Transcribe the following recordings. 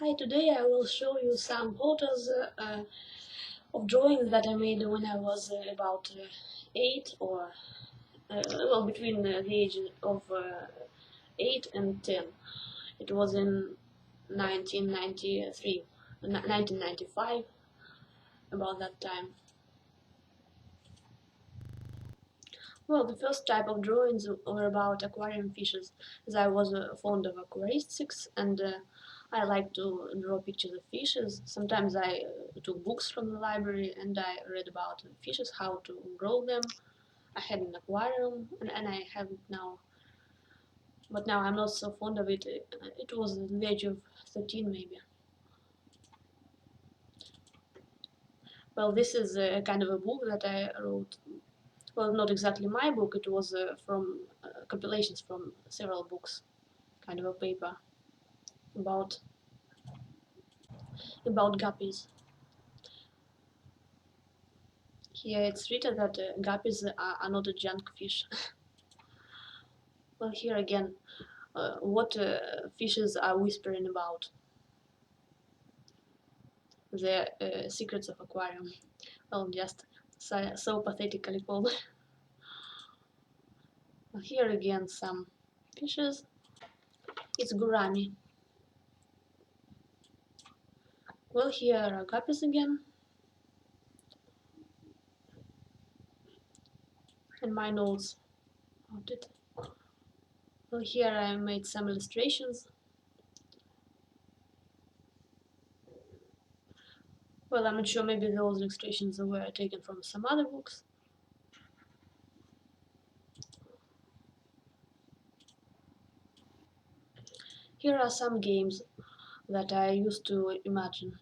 Hi, today I will show you some photos of drawings that I made when I was about 8 or between the age of 8 and 10. It was in 1993, 1995, about that time. Well, the first type of drawings were about aquarium fishes, as I was fond of aquaristics and I like to draw pictures of fishes. Sometimes I took books from the library and I read about fishes, how to grow them. I had an aquarium and I have it now, but now I'm not so fond of it. It was at the age of 13 maybe. Well, this is a kind of a book that I wrote. Well, not exactly my book, it was from compilations from several books, kind of a paper about guppies. Here it's written that guppies are not a junk fish. Well, here again, what fishes are whispering about? The secrets of aquarium. Well, just so pathetically called. Well, here again some fishes. It's gourami. Well, here are guppies again. And my notes. Well, here I made some illustrations. Well, I'm not sure, maybe those illustrations were taken from some other books. Here are some games that I used to imagine.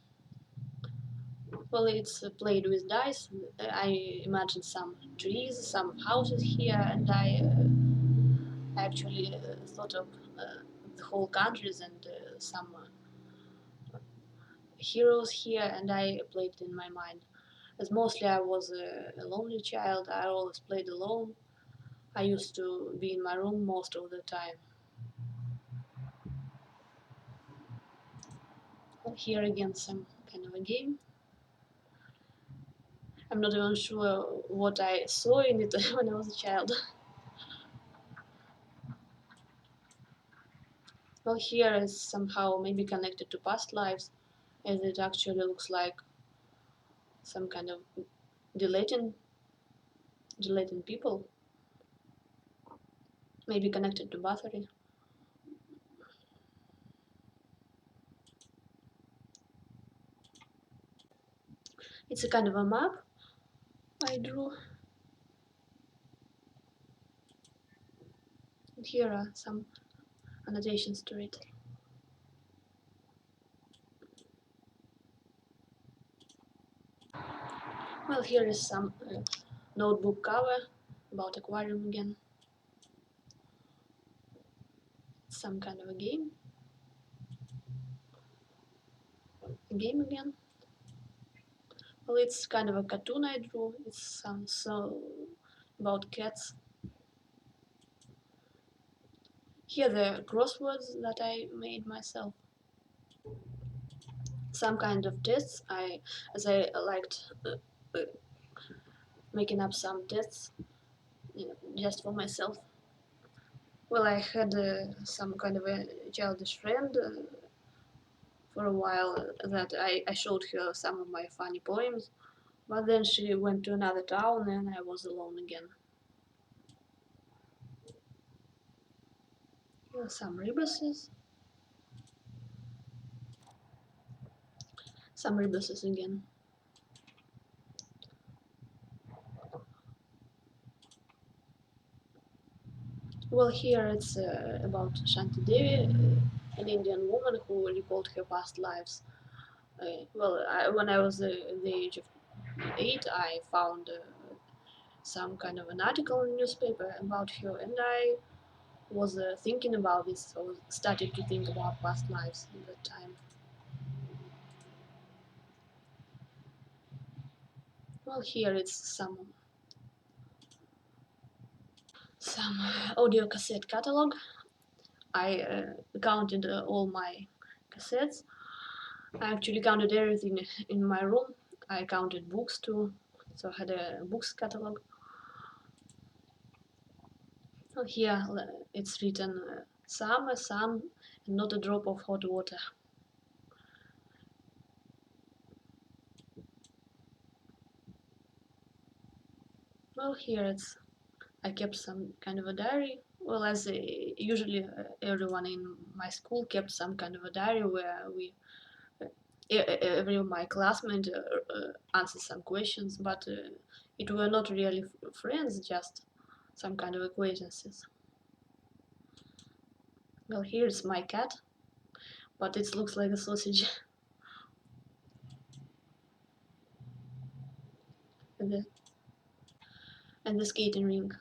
Well, it's played with dice. I imagine some trees, some houses here, and I actually thought of the whole countries and some heroes here, and I played it in my mind. As mostly I was a lonely child, I always played alone. I used to be in my room most of the time. Well, here again, some kind of a game. I'm not even sure what I saw in it when I was a child. Well, here is somehow maybe connected to past lives, as it actually looks like some kind of gelatin, gelatin people, maybe connected to Bathory. It's a kind of a map I drew. And here are some annotations to it. Well, here is some notebook cover about aquarium again. Some kind of a game. A game again. Well, it's kind of a cartoon I drew. It's some so about cats. Here the crosswords that I made myself. Some kind of tests. As I liked uh, making up some tests, just for myself. Well, I had some kind of a childish friend for a while that I showed her some of my funny poems, but then she went to another town and I was alone again. Here are some rebuses. Some rebuses again. Well, here it's about Shanti Devi, an Indian woman who recalled her past lives. When I was the age of 8, I found some kind of an article in the newspaper about her, and I was thinking about this, so started to think about past lives at that time. Well, here it's some audio cassette catalog. I counted all my cassettes. I actually counted everything in my room. I counted books too, so I had a books catalog. Oh, here it's written summer, sun, and not a drop of hot water. Well, here it's I kept some kind of a diary. Well, as usually everyone in my school kept some kind of a diary where we every of my classmates answered some questions, but it were not really friends, just some kind of acquaintances. Well, here's my cat, but it looks like a sausage. and, the, and the skating rink.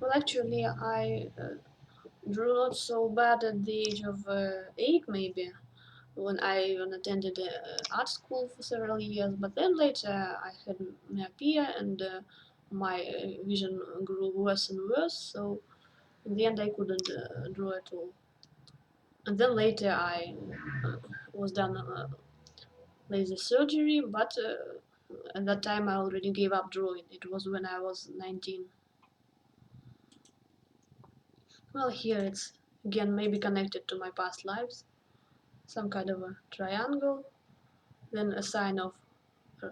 Well, actually, I drew not so bad at the age of 8, maybe, when I even attended art school for several years. But then later I had myopia and my vision grew worse and worse. So in the end, I couldn't draw at all. And then later I was done laser surgery, but at that time I already gave up drawing. It was when I was 19. Well, here it's again maybe connected to my past lives. Some kind of a triangle, then a sign of a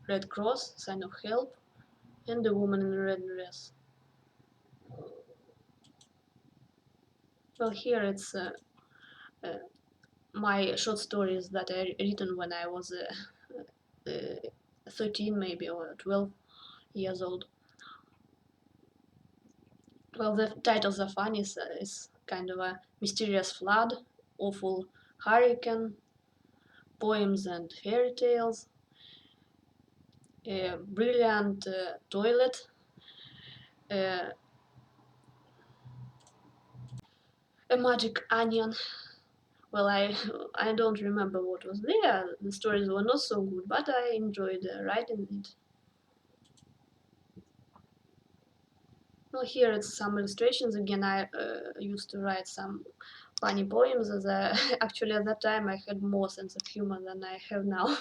red cross, sign of help, and a woman in a red dress. Well, here it's uh, my short stories that I written when I was 13 maybe or 12 years old. Well, the titles are funny. It's kind of a mysterious flood, awful hurricane, poems and fairy tales, a brilliant toilet, uh, a magic onion. Well, I don't remember what was there. The stories were not so good, but I enjoyed writing it. Well, here it's some illustrations again. I used to write some funny poems. As actually at that time I had more sense of humor than I have now,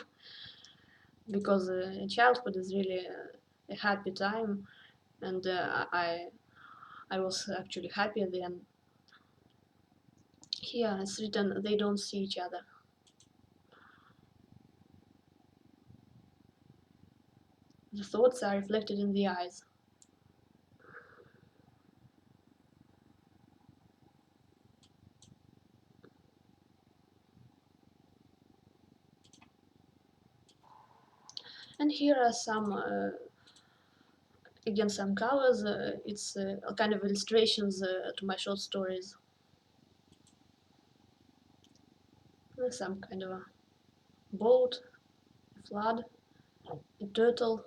because childhood is really a happy time, and I was actually happy then. Here it's written they don't see each other. The thoughts are reflected in the eyes. And here are some again some covers. It's kind of illustrations to my short stories. Some kind of a boat, a flood, a turtle,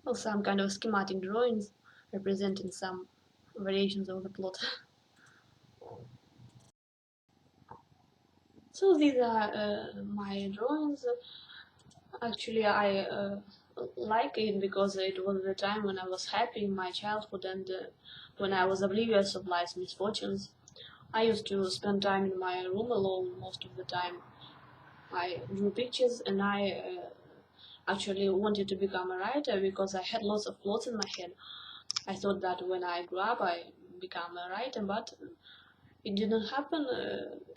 or some kind of schematic drawings representing some variations of the plot. So these are my drawings. Actually, I like it because it was the time when I was happy in my childhood and when I was oblivious of life's misfortunes. I used to spend time in my room alone most of the time. I drew pictures and I actually wanted to become a writer because I had lots of plots in my head. I thought that when I grew up I become a writer, but it didn't happen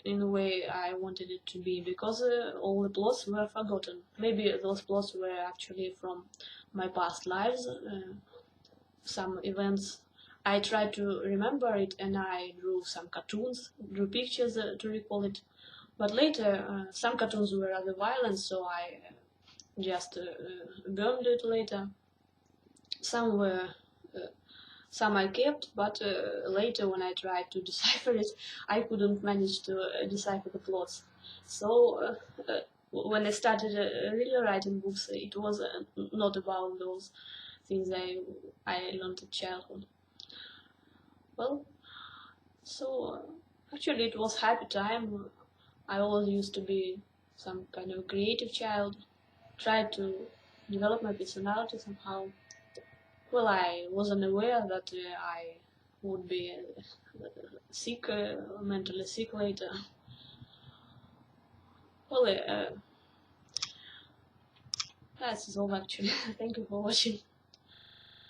in the way I wanted it to be because all the plots were forgotten. Maybe those plots were actually from my past lives, some events. I tried to remember it and I drew some cartoons, drew pictures to recall it. But later, some cartoons were rather violent, so I just burned it later. Some were some I kept, but later when I tried to decipher it, I couldn't manage to decipher the plots. So when I started really writing books, it was not about those things I learned in childhood. Well, so actually it was happy time. I always used to be some kind of creative child, tried to develop my personality somehow. Well, I wasn't aware that I would be sick, mentally sick later. Well, that's all actually. Thank you for watching.